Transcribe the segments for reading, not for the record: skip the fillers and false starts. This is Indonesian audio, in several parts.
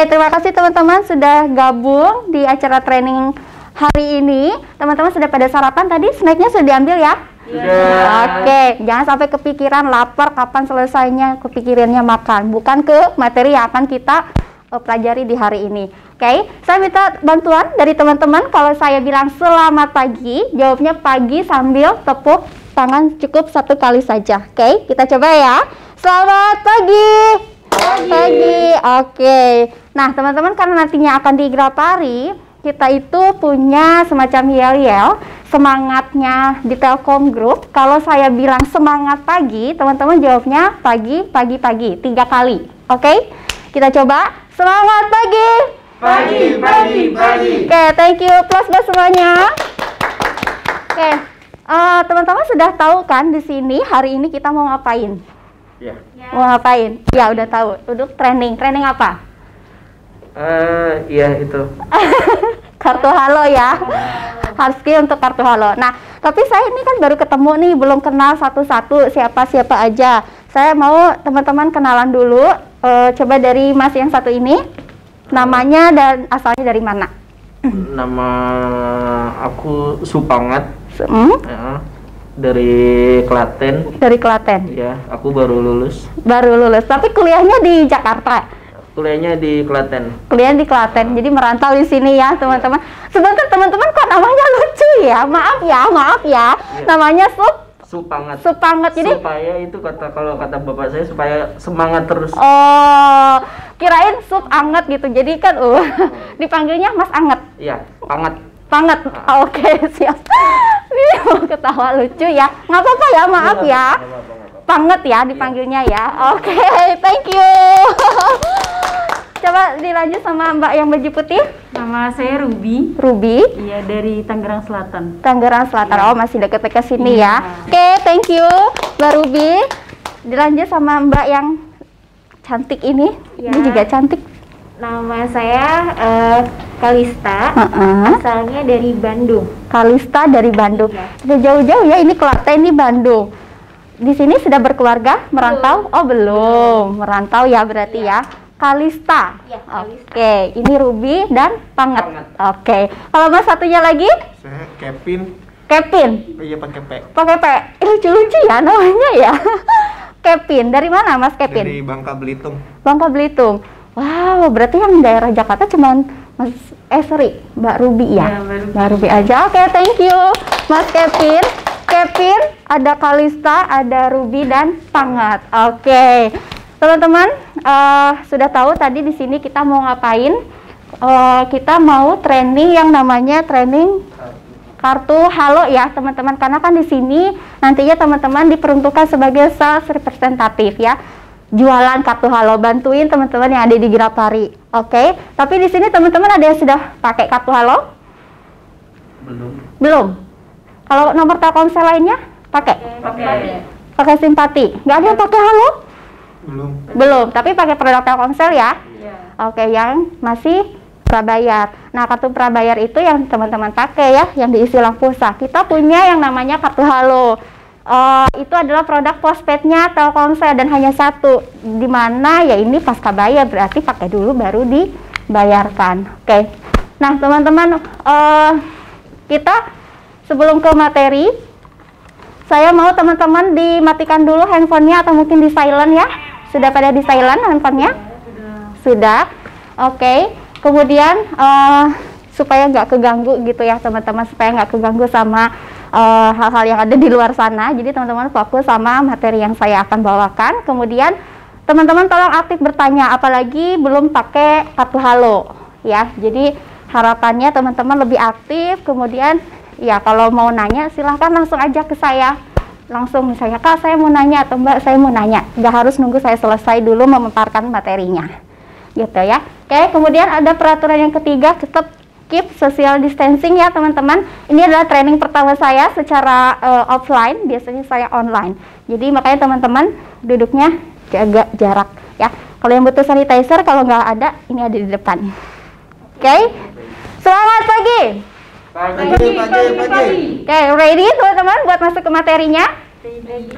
terima kasih teman-teman sudah gabung di acara training hari ini. Teman-teman sudah pada sarapan tadi? Snacknya sudah diambil ya? Oke, jangan sampai kepikiran lapar kapan selesainya, kepikirannya makan, bukan ke materi yang akan kita pelajari di hari ini. Oke, saya minta bantuan dari teman-teman. Kalau saya bilang selamat pagi, jawabnya pagi sambil tepuk tangan cukup 1 kali saja. Oke, kita coba ya. Selamat pagi. Pagi. Oke. Nah, teman-teman, karena nantinya akan di Grapari, kita itu punya semacam yel-yel semangatnya di Telkom Group. Kalau saya bilang semangat pagi, teman-teman jawabnya pagi, pagi, pagi 3 kali. Oke? Kita coba. Semangat pagi. Pagi, pagi, pagi. Oke, thank you. Plus buat semuanya. Oke. Teman-teman sudah tahu kan di sini hari ini kita mau ngapain? Ya. Mau ngapain? Ya, udah tahu. Duduk training. Training apa? Iya itu. Kartu halo ya. Hard skill untuk kartu halo. Nah, tapi saya ini kan baru ketemu nih, belum kenal satu-satu siapa-siapa aja. Saya mau teman-teman kenalan dulu. Coba dari Mas yang satu ini. Namanya dan asalnya dari mana? Nama aku Supangat. Ya, dari Klaten. Dari Klaten. Ya, aku baru lulus. Baru lulus. Tapi kuliahnya di Jakarta. Kuliahnya di Klaten. Kuliah di Klaten. Jadi merantau di sini ya, teman-teman. Sebentar teman-teman, kok namanya lucu ya? Maaf ya. Ya. Namanya Supangat. Supangat. Jadi supaya itu kalau kata bapak saya supaya semangat terus. Oh, kirain sup anget gitu. Jadi kan dipanggilnya Mas Anget. Iya, Pangat. Panget. Oke, siap. Ini mau ketawa lucu ya. Nggak apa-apa ya, maaf ya. Panget ya dipanggilnya ya. Oke, thank you. Coba dilanjut sama Mbak yang baju putih. Nama saya Ruby. Ruby. Iya, dari Tangerang Selatan. Tangerang Selatan. Ya. Oh, masih dekat-dekat sini Ya. ya. Oke, thank you Mbak Ruby. Dilanjut sama Mbak yang cantik ini. Ya. Ini juga cantik. Nama saya Kalista, asalnya dari Bandung. Kalista dari Bandung. Iya. Sudah jauh-jauh ya, ini Klaten, ini Bandung. Di sini sudah berkeluarga, merantau? Oh, belum. Merantau ya berarti ya. Kalista. Iya, Kalista. Oke, ini Ruby dan Panget. Oke. Kalau Mas satunya lagi? Saya Kevin. Kevin. Iya pakai P. Pakai P. Lucu-lucu ya namanya ya. Kevin. Dari mana Mas Kevin? Dari Bangka Belitung. Bangka Belitung. Wow, berarti yang daerah Jakarta cuman Mbak Ruby ya? Ya, Mbak Ruby. Mbak Ruby aja. Oke, thank you Mas Kevin. Kevin, ada Kalista, ada Ruby dan Panget. Oke. Teman-teman, sudah tahu tadi di sini kita mau ngapain? Kita mau training yang namanya training kartu halo ya, teman-teman. Karena kan di sini nantinya teman-teman diperuntukkan sebagai sales representatif ya. Jualan kartu halo, bantuin teman-teman yang ada di Grapari. Oke. Tapi di sini teman-teman ada yang sudah pakai kartu halo? Belum. Kalau nomor Telkomsel lainnya pakai? Pakai simpati. Nggak ada yang pakai halo? Belum, tapi pakai produk Telkomsel ya? Oke, yang masih prabayar. Nah, kartu prabayar itu yang teman-teman pakai ya, yang diisi ulang pulsa. Kita punya yang namanya kartu halo. Itu adalah produk postpaidnya Telkomsel dan hanya satu. Dimana ya ini pasca bayar, berarti pakai dulu baru dibayarkan. Oke. Nah, teman-teman, kita sebelum ke materi, saya mau teman-teman dimatikan dulu handphonenya atau mungkin di silent ya. Sudah pada di silent handphonenya? Sudah. Oke. Kemudian supaya nggak keganggu gitu ya teman-teman, supaya nggak keganggu sama hal-hal yang ada di luar sana. Jadi teman-teman fokus sama materi yang saya akan bawakan. Kemudian teman-teman tolong aktif bertanya, apalagi belum pakai kartu halo ya. Jadi harapannya teman-teman lebih aktif. Kemudian ya kalau mau nanya silahkan langsung aja ke saya. Langsung misalnya, Kak saya mau nanya atau Mbak saya mau nanya. Nggak harus nunggu saya selesai dulu memaparkan materinya. Gitu ya. Oke, kemudian ada peraturan yang ketiga, tetap keep social distancing ya teman-teman. Ini adalah training pertama saya secara offline, biasanya saya online. Jadi makanya teman-teman duduknya jaga jarak ya. Kalau yang butuh sanitizer, kalau nggak ada, ini ada di depan. Oke, selamat pagi. Pagi. Oke, ready teman-teman buat masuk ke materinya?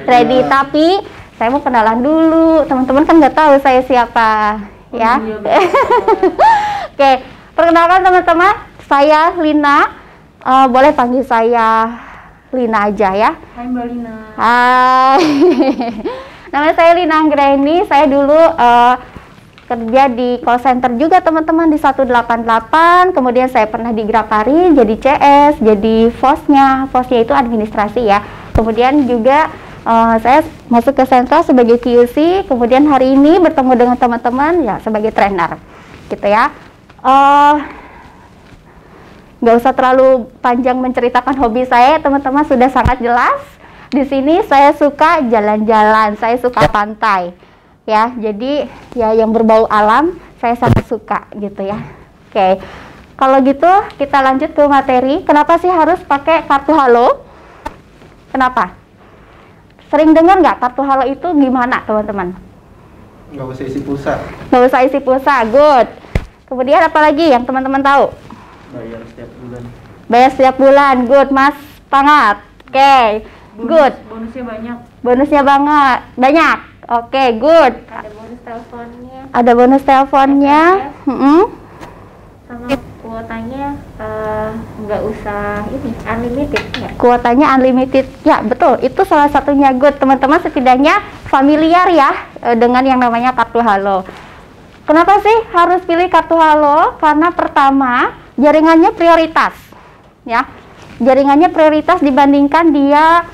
Ready. Tapi saya mau kenalan dulu. Teman-teman kan nggak tahu saya siapa. ya. Iya, Oke, perkenalkan teman-teman, saya Lina. Boleh panggil saya Lina aja ya. Hai Mbak Lina. Hai. Nama saya Lina Anggraini. Saya dulu kerja di call center juga teman-teman di 188. Kemudian saya pernah di Grapari jadi CS, jadi FOS-nya. FOS-nya itu administrasi ya. Kemudian juga saya masuk ke Sentral sebagai QC. Kemudian hari ini bertemu dengan teman-teman ya sebagai trainer, gitu ya. Nggak usah terlalu panjang menceritakan hobi saya, teman-teman sudah sangat jelas. Di sini saya suka jalan-jalan, saya suka pantai, ya. Jadi ya yang berbau alam saya sangat suka, gitu ya. Oke, kalau gitu kita lanjut ke materi. Kenapa sih harus pakai kartu halo? Kenapa? Sering dengar nggak kartu halo itu gimana, teman-teman? Nggak usah isi pulsa. Nggak usah isi pulsa, good. Kemudian apa lagi yang teman-teman tahu? Bayar setiap bulan. Bayar setiap bulan, good Mas Pangat. Oke, good. Bonusnya banyak. Bonusnya banyak. Oke, good. Ada bonus teleponnya. Ada bonus teleponnya. Sama kuotanya nggak usah ini unlimited ya. Kuotanya unlimited. Ya, betul. Itu salah satunya, good. Teman-teman setidaknya familiar ya dengan yang namanya kartu halo. Kenapa sih harus pilih kartu halo? Karena pertama, jaringannya prioritas, ya. Jaringannya prioritas dibandingkan dia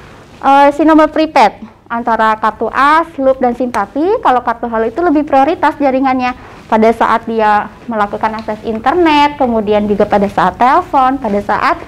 si nomor prepaid antara kartu as, loop dan simpati. Kalau kartu halo itu lebih prioritas jaringannya pada saat dia melakukan akses internet, kemudian juga pada saat telepon, pada saat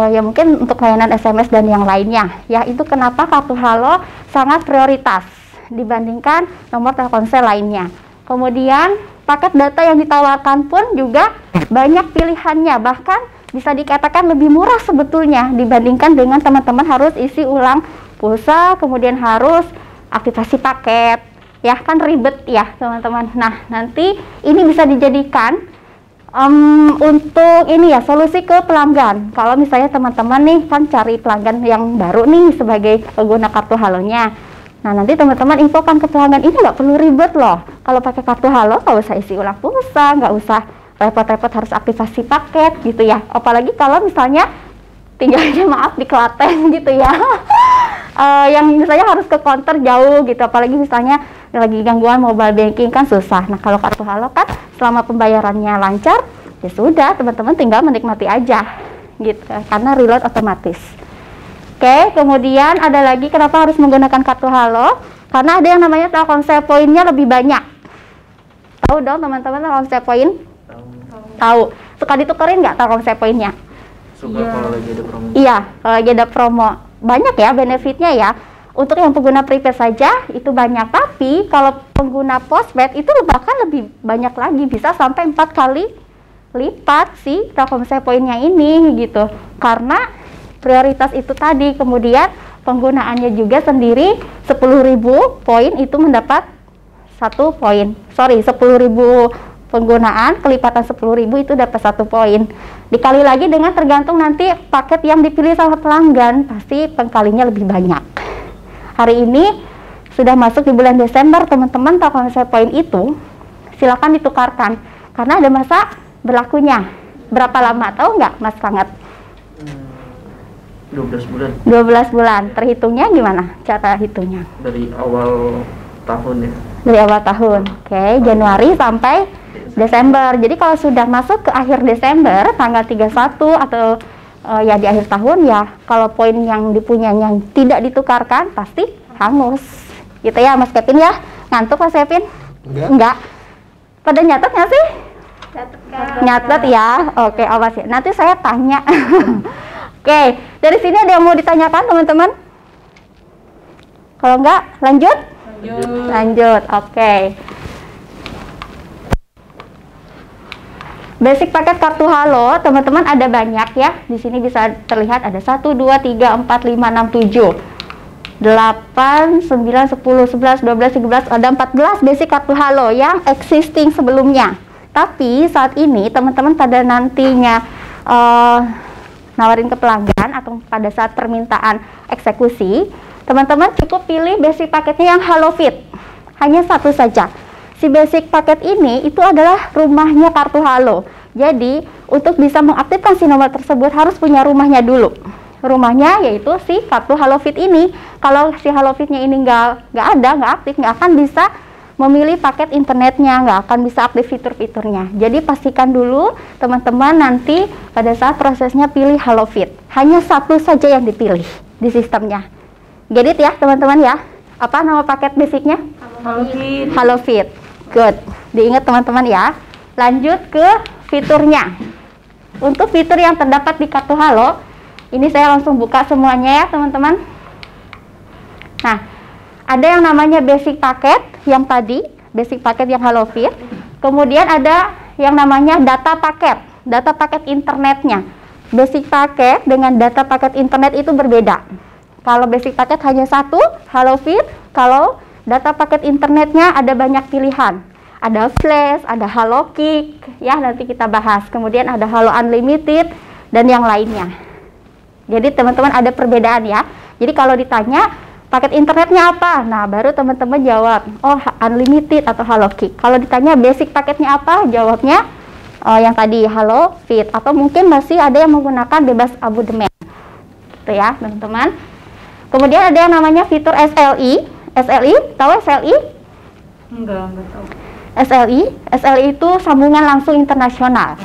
ya mungkin untuk layanan SMS dan yang lainnya. Ya, itu kenapa kartu halo sangat prioritas dibandingkan nomor Telkomsel lainnya. Kemudian paket data yang ditawarkan pun juga banyak pilihannya, bahkan bisa dikatakan lebih murah sebetulnya dibandingkan dengan teman-teman harus isi ulang pulsa, kemudian harus aktivasi paket, ya kan ribet ya teman-teman. Nah, nanti ini bisa dijadikan untuk ini ya solusi ke pelanggan. Kalau misalnya teman-teman nih kan cari pelanggan yang baru nih sebagai pengguna kartu halonya. Nah, nanti teman-teman infokan ke pelanggan, ini nggak perlu ribet loh. Kalau pakai kartu halo, nggak usah isi ulang pulsa, nggak usah repot-repot harus aktivasi paket gitu ya. Apalagi kalau misalnya tinggalnya maaf di Klaten gitu ya. Yang misalnya harus ke counter jauh gitu. Apalagi misalnya lagi gangguan mobile banking kan susah. Nah, kalau kartu halo kan selama pembayarannya lancar, ya sudah teman-teman tinggal menikmati aja gitu. Karena reload otomatis. Oke, kemudian ada lagi kenapa harus menggunakan kartu halo? Karena ada yang namanya Telkomsel poinnya lebih banyak. Tahu dong teman-teman Telkomsel poin? Tahu. Suka ditukerin nggak Telkomsel poinnya? Suka kalau lagi ada promo. Iya, kalau lagi ada promo. Banyak ya benefitnya ya. Untuk yang pengguna prepaid saja itu banyak. Tapi kalau pengguna postpaid itu bahkan lebih banyak lagi. Bisa sampai 4 kali lipat sih Telkomsel poinnya ini gitu. Karena prioritas itu tadi, kemudian penggunaannya juga sendiri 10.000 poin itu mendapat 1 poin. 10.000 penggunaan, kelipatan 10.000 itu dapat 1 poin. Dikali lagi dengan tergantung nanti paket yang dipilih sama pelanggan, pasti pengkalinya lebih banyak. Hari ini sudah masuk di bulan Desember, teman-teman, Telkomsel poin itu silakan ditukarkan karena ada masa berlakunya. Berapa lama tahu nggak Mas Pangat? 12 bulan. 12 bulan. Terhitungnya gimana cara hitungnya? Dari awal tahun ya. Dari awal tahun. Oke, Januari sampai Desember. Jadi kalau sudah masuk ke akhir Desember, tanggal 31 atau ya di akhir tahun ya, kalau poin yang dipunyanya yang tidak ditukarkan pasti hangus. Gitu ya Mas Kevin ya. Ngantuk Mas Kevin? Enggak. Pada nyatet nggak sih? Nyatet ya. Oke, awas ya. Nanti saya tanya. Oke, dari sini ada yang mau ditanyakan teman-teman? Kalau enggak, lanjut? Lanjut, oke. Basic paket kartu halo, teman-teman ada banyak ya. Di sini bisa terlihat ada 1, 2, 3, 4, 5, 6, 7, 8, 9, 10, 11, 12, 13, ada 14 basic kartu halo yang existing sebelumnya. Tapi saat ini teman-teman pada nantinya nawarin ke pelanggan atau pada saat permintaan eksekusi, teman-teman cukup pilih basic paketnya yang Halo Fit. Hanya 1 saja. si basic paket ini itu adalah rumahnya kartu halo. Jadi untuk bisa mengaktifkan si nomor tersebut harus punya rumahnya dulu. Rumahnya yaitu si kartu HaloFit ini. Kalau si HaloFitnya ini nggak ada, nggak aktif, nggak akan bisa memilih paket internetnya, nggak akan bisa aktif fitur-fiturnya. Jadi pastikan dulu teman-teman nanti pada saat prosesnya pilih HaloFit. Hanya satu saja yang dipilih di sistemnya. Get it ya teman-teman ya. Apa nama paket basicnya? HaloFit. HaloFit. Good. Diingat teman-teman ya. Lanjut ke fiturnya. Untuk fitur yang terdapat di kartu Halo, ini saya langsung buka semuanya ya teman-teman. Nah, ada yang namanya basic paket yang tadi, basic paket yang HaloFit. Kemudian ada yang namanya data paket internetnya. Basic paket dengan data paket internet itu berbeda. Kalau basic paket hanya satu, HaloFit. Kalau data paket internetnya ada banyak pilihan. Ada Flash, ada HaloKick, ya nanti kita bahas. Kemudian ada Halo Unlimited dan yang lainnya. Jadi teman-teman ada perbedaan ya. Jadi kalau ditanya paket internetnya apa, nah baru teman-teman jawab, oh Unlimited atau HaloKick. Kalau ditanya basic paketnya apa, jawabnya yang tadi HaloFit. Atau mungkin masih ada yang menggunakan bebas abodemen, gitu ya teman-teman. Kemudian ada yang namanya fitur SLI. SLI, tahu SLI? Enggak tahu. SLI itu sambungan langsung internasional.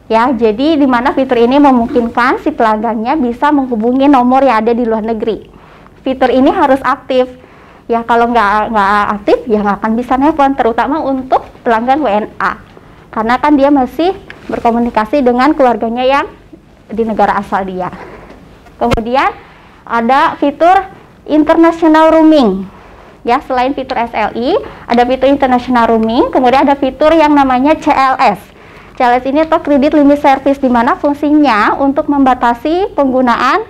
Ya, jadi di mana fitur ini memungkinkan si pelanggannya bisa menghubungi nomor yang ada di luar negeri. Fitur ini harus aktif. Ya, kalau nggak aktif, ya nggak akan bisa nelpon, terutama untuk pelanggan WNA. Karena kan dia masih berkomunikasi dengan keluarganya yang di negara asal dia. Kemudian ada fitur international roaming. Ya, selain fitur SLI, ada fitur international roaming, kemudian ada fitur yang namanya CLS. CLS ini atau Credit Limit Service, di mana fungsinya untuk membatasi penggunaan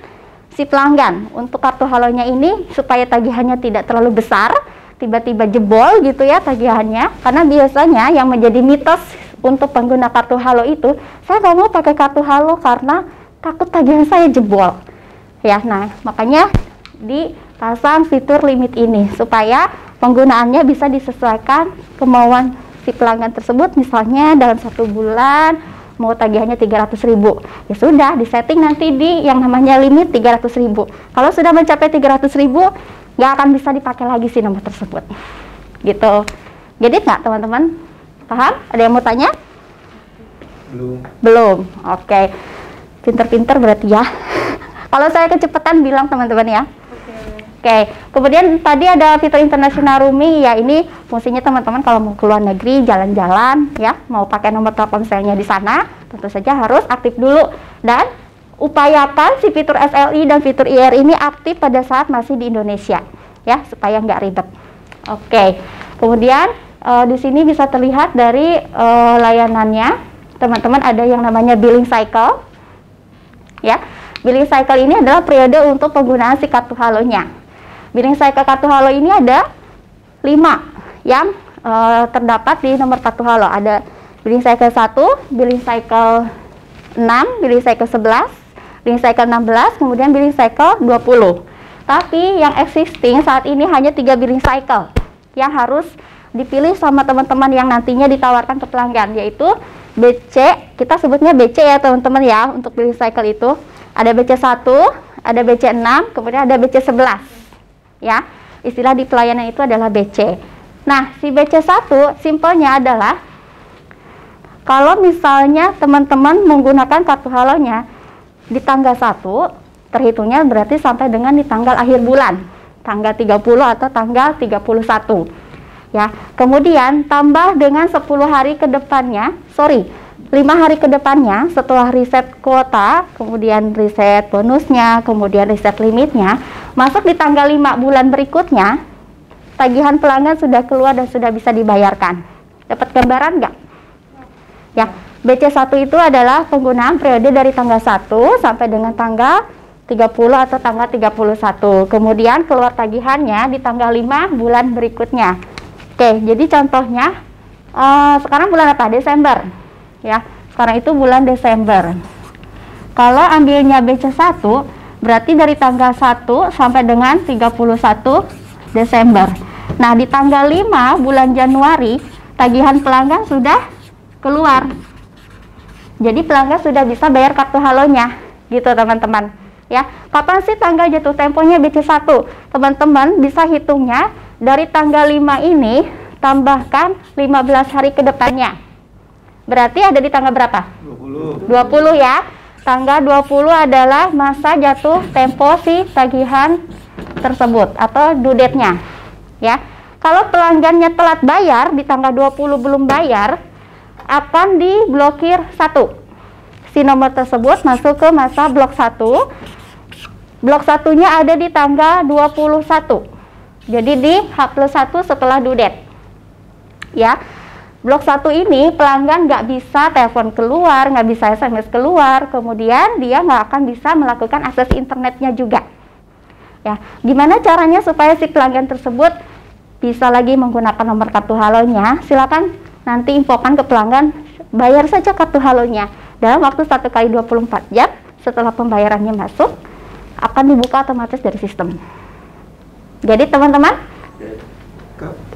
si pelanggan untuk kartu halonya ini supaya tagihannya tidak terlalu besar, tiba-tiba jebol gitu ya tagihannya. Karena biasanya yang menjadi mitos untuk pengguna kartu halo itu, saya nggak mau pakai kartu halo karena takut tagihan saya jebol. Ya, nah makanya dipasang fitur limit ini supaya penggunaannya bisa disesuaikan kemauan si pelanggan tersebut. Misalnya dalam 1 bulan mau tagihannya 300.000, ya sudah disetting nanti di yang namanya limit 300.000. Kalau sudah mencapai 300.000 nggak akan bisa dipakai lagi si nomor tersebut gitu. Jadi nggak teman-teman? Paham? Ada yang mau tanya? Belum. Oke. Pinter-pinter berarti ya. Kalau saya kecepatan bilang teman-teman ya. Oke, kemudian tadi ada fitur international roaming, ya ini fungsinya teman-teman kalau mau keluar negeri jalan-jalan ya, mau pakai nomor Telkomselnya di sana, tentu saja harus aktif dulu dan upayakan si fitur SLI dan fitur IR ini aktif pada saat masih di Indonesia ya, supaya nggak ribet. Oke, kemudian di sini bisa terlihat dari layanannya, teman-teman ada yang namanya billing cycle ya. Billing cycle ini adalah periode untuk penggunaan si kartu halonya. Billing cycle kartu halo ini ada 5 yang terdapat di nomor kartu halo. Ada billing cycle 1, billing cycle 6, billing cycle 11, billing cycle 16, kemudian billing cycle 20. Tapi yang existing saat ini hanya 3 billing cycle yang harus dipilih sama teman-teman yang nantinya ditawarkan ke pelanggan, yaitu BC, kita sebutnya BC ya teman-teman ya, untuk billing cycle itu. Ada BC1, ada BC6, kemudian ada BC11. Ya, istilah di pelayanan itu adalah BC. Nah, si BC1 simpelnya adalah kalau misalnya teman-teman menggunakan kartu halonya di tanggal 1, terhitungnya berarti sampai dengan di tanggal akhir bulan, tanggal 30 atau tanggal 31. Ya, kemudian tambah dengan 10 hari ke depannya, 5 hari ke depannya setelah riset kuota, kemudian riset bonusnya, kemudian riset limitnya, masuk di tanggal 5 bulan berikutnya, tagihan pelanggan sudah keluar dan sudah bisa dibayarkan. Dapat gambaran nggak? Ya, BC1 itu adalah penggunaan periode dari tanggal 1 sampai dengan tanggal 30 atau tanggal 31. Kemudian keluar tagihannya di tanggal 5 bulan berikutnya. Oke, jadi contohnya sekarang bulan apa? Desember. Ya, sekarang itu bulan Desember. Kalau ambilnya BC1 berarti dari tanggal 1 sampai dengan 31 Desember. Nah, di tanggal 5 bulan Januari, tagihan pelanggan sudah keluar. Jadi pelanggan sudah bisa bayar kartu halonya, gitu teman-teman. Ya, kapan sih tanggal jatuh temponya BC1? Teman-teman bisa hitungnya dari tanggal 5 ini tambahkan 15 hari ke depannya. Berarti ada di tanggal berapa? 20 ya. Tanggal 20 adalah masa jatuh tempo si tagihan tersebut atau due date-nya. Ya. Kalau pelanggannya telat bayar di tanggal 20 belum bayar, akan diblokir 1. Si nomor tersebut masuk ke masa blok 1. Blok 1-nya ada di tanggal 21. Jadi di H+1 setelah due date. Ya. Blok 1 ini pelanggan nggak bisa telepon keluar, nggak bisa SMS keluar, kemudian dia nggak akan bisa melakukan akses internetnya juga. Ya, gimana caranya supaya si pelanggan tersebut bisa lagi menggunakan nomor kartu halonya? Silakan nanti infokan ke pelanggan, bayar saja kartu halonya dalam waktu 1 kali 24 jam setelah pembayarannya masuk, akan dibuka otomatis dari sistem. Jadi teman-teman,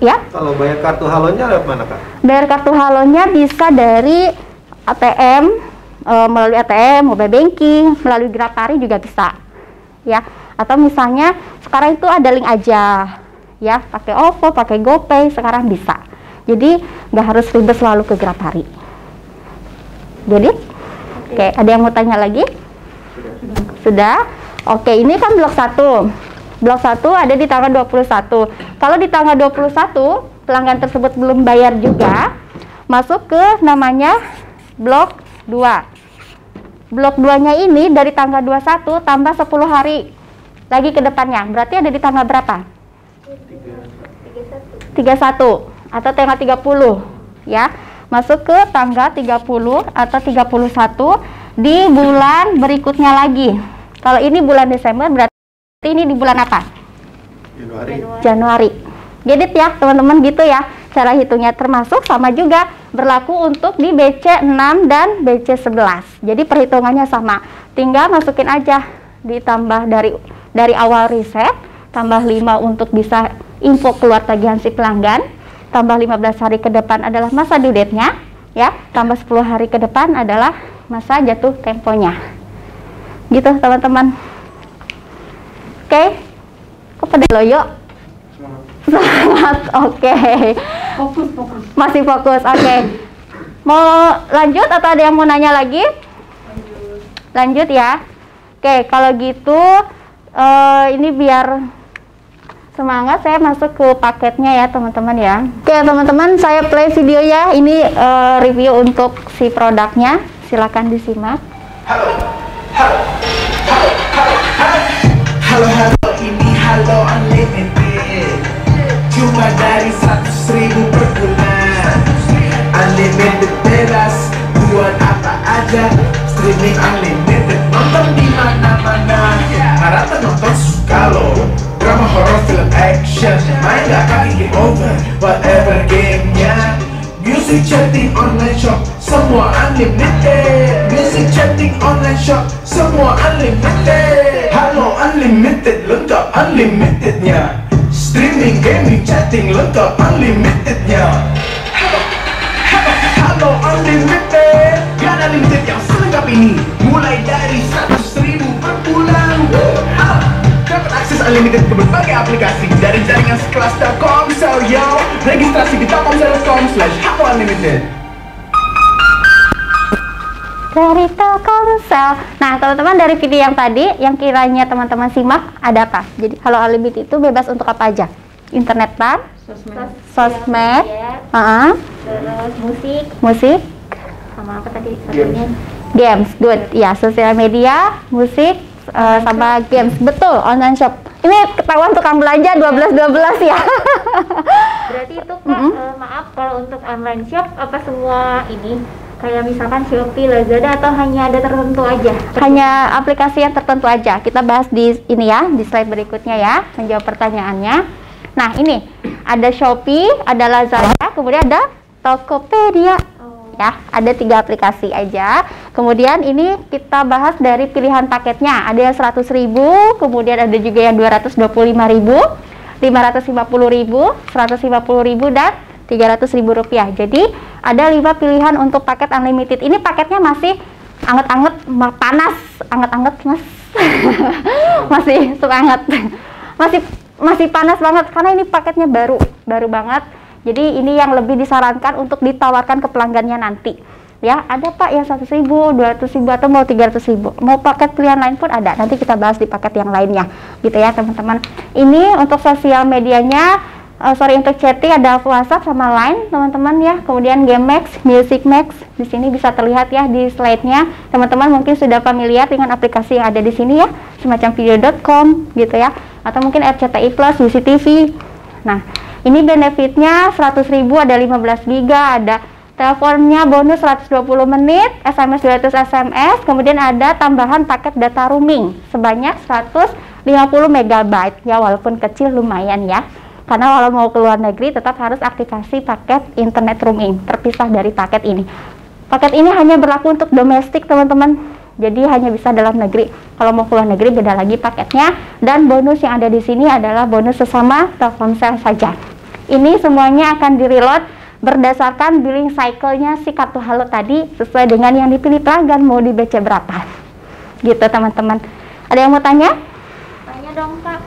ya. Kalau bayar kartu halonya lewat mana, Kak? Bayar kartu halonya bisa dari ATM, melalui ATM, mobile banking, melalui Grapari juga bisa. Ya, atau misalnya sekarang itu ada link aja. Ya, pakai OVO, pakai GoPay sekarang bisa. Jadi nggak harus ribet selalu ke Grapari. Jadi, oke, ada yang mau tanya lagi? Sudah? Oke, ini kan blok 1. Blok 1 ada di tanggal 21. Kalau di tanggal 21, pelanggan tersebut belum bayar juga, masuk ke namanya blok 2. Blok 2-nya ini dari tanggal 21 tambah 10 hari lagi ke depannya. Berarti ada di tanggal berapa? 31 atau tanggal 30, ya. Masuk ke tanggal 30 atau 31 di bulan berikutnya lagi. Kalau ini bulan Desember, berarti ini di bulan apa? Januari. Jadi ya teman-teman, gitu ya cara hitungnya, termasuk sama juga berlaku untuk di BC 6 dan BC 11. Jadi perhitungannya sama, tinggal masukin aja, ditambah dari awal riset, tambah 5 untuk bisa info keluar tagihan si pelanggan, tambah 15 hari ke depan adalah masa due date-nya, ya, tambah 10 hari ke depan adalah masa jatuh temponya. Gitu teman-teman. Oke, kok pada loyo? Semangat, oke. Fokus. Masih fokus, oke. Mau lanjut atau ada yang mau nanya lagi? Lanjut ya. Oke, kalau gitu ini biar semangat, saya masuk ke paketnya ya teman-teman ya. Oke teman-teman, saya play video ya. Ini review untuk si produknya. Silakan disimak. Halo, ini Halo Unlimited. Cuma dari 100.000 per bulan. Unlimited bebas, buat apa aja. Streaming unlimited, nonton di mana-mana. Harap nonton suka lo. Drama, horror, film, action. Main gak pakai game over, whatever gamenya. Music, chatting, online shop, semua unlimited. Music, chatting, online shop, semua unlimited. Halo Unlimited, lengkap unlimitednya. Streaming, gaming, chatting, lengkap unlimitednya. Halo Unlimited, gak ada limited yang selengkap ini. Mulai dari 100.000 per bulan. Dapat akses unlimited ke berbagai aplikasi dari jaringan sekelas Telkomsel, yo. Registrasi di telkomsel.com/halounlimited. Dari Telkomsel. Nah teman-teman, dari video yang tadi yang kiranya teman-teman simak ada apa? Jadi Halo Unlimited itu bebas untuk apa aja? Internet plan, sosmed, terus musik, sama apa tadi satunya? games, good. Ya, sosial media, musik, sama games. Betul, online shop. Ini ketahuan tukang belanja 12 ya. Berarti itu Kak, maaf, kalau untuk online shop apa semua ini? Kayak misalkan Shopee, Lazada, atau hanya ada tertentu aja? Hanya aplikasi yang tertentu aja. Kita bahas di ini ya, di slide berikutnya ya, menjawab pertanyaannya. Nah, ini ada Shopee, ada Lazada, kemudian ada Tokopedia. Ya, ada 3 aplikasi aja. Kemudian ini kita bahas dari pilihan paketnya. Ada yang 100.000, kemudian ada juga yang 225.000, 550.000, 150.000, dan 300.000 rupiah. Jadi ada 5 pilihan untuk paket unlimited. Ini paketnya masih anget-anget, panas, anget-anget mas. Masih semangat. Masih panas banget karena ini paketnya baru banget. Jadi ini yang lebih disarankan untuk ditawarkan ke pelanggannya nanti. Ya, ada Pak yang 100.000, 200.000, atau mau 300.000. Mau paket pilihan lain pun ada. Nanti kita bahas di paket yang lainnya, gitu ya teman-teman. Ini untuk sosial medianya, untuk chatting ada WhatsApp sama Line, teman-teman ya. Kemudian Game Max, Music Max, di sini bisa terlihat ya di slide-nya. Teman-teman mungkin sudah familiar dengan aplikasi yang ada di sini ya, semacam video.com gitu ya, atau mungkin RCTI Plus, UCTV. Nah, ini benefitnya 100.000, ada 15 GB, ada teleponnya bonus 120 menit, SMS 200 SMS, kemudian ada tambahan paket data roaming sebanyak 150 MB ya, walaupun kecil lumayan ya. Karena kalau mau ke luar negeri tetap harus aktifasi paket internet roaming, terpisah dari paket ini. Paket ini hanya berlaku untuk domestik teman-teman, jadi hanya bisa dalam negeri. Kalau mau ke luar negeri beda lagi paketnya, dan bonus yang ada di sini adalah bonus sesama Telkomsel saja. Ini semuanya akan di-reload berdasarkan billing cycle-nya si kartu halo tadi, sesuai dengan yang dipilih pelanggan mau di BC berapa. Gitu teman-teman. Ada yang mau tanya? Tanya dong Kak.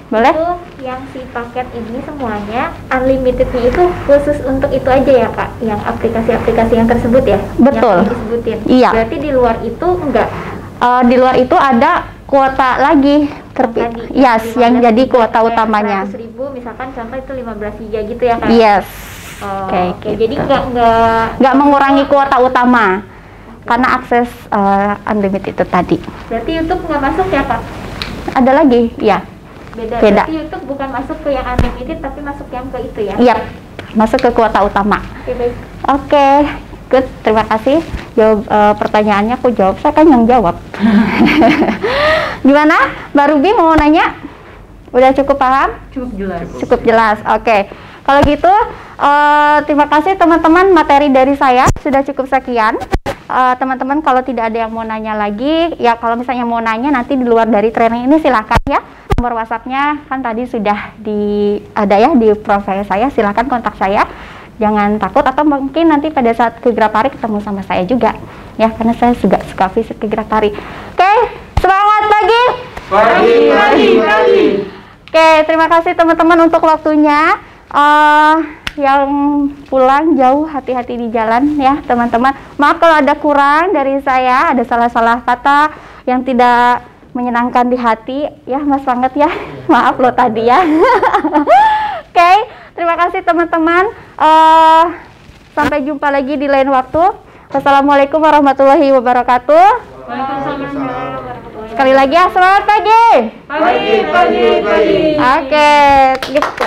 Boleh? Itu yang si paket ini semuanya unlimitednya itu khusus untuk itu aja ya Kak? Yang aplikasi-aplikasi yang tersebut ya? Betul. Yang disebutin. Iya. Berarti di luar itu enggak? Di luar itu ada kuota lagi yes, yang jadi kuota utamanya. 100.000 misalkan contoh itu 15 GB gitu ya Kak? Yes. Oke. Jadi gitu. nggak mengurangi kuota utama karena akses unlimited itu tadi. Berarti YouTube nggak masuk ya Kak? Ada lagi, ya. Beda. Beda. Berarti YouTube bukan masuk ke yang unlimited tapi masuk yang ke itu ya? Iya, masuk ke kuota utama. Oke, baik. Oke, good. Terima kasih. Jawab pertanyaannya aku jawab, saya kan yang jawab. Gimana, Mbak Ruby mau nanya? Udah cukup paham? Cukup jelas. Cukup jelas. Oke. Kalau gitu, terima kasih teman-teman, materi dari saya sudah cukup sekian. Teman-teman kalau tidak ada yang mau nanya lagi, ya kalau misalnya mau nanya nanti di luar dari training ini silakan ya. Nomor WhatsApp-nya kan tadi sudah ada ya di profil saya, silakan kontak saya. Jangan takut, atau mungkin nanti pada saat ke Grapari ketemu sama saya juga ya, karena saya juga suka visit ke Grapari. Oke, semangat pagi. Pagi. Oke, terima kasih teman-teman untuk waktunya. Yang pulang jauh, hati-hati di jalan ya teman-teman. Maaf kalau ada kurang dari saya, ada salah-salah kata yang tidak menyenangkan di hati ya, Mas banget ya. Maaf loh tadi ya. Oke, terima kasih teman-teman. Sampai jumpa lagi di lain waktu. Wassalamualaikum warahmatullahi wabarakatuh. Sekali lagi ya, selamat pagi. Pagi. Oke, gitu.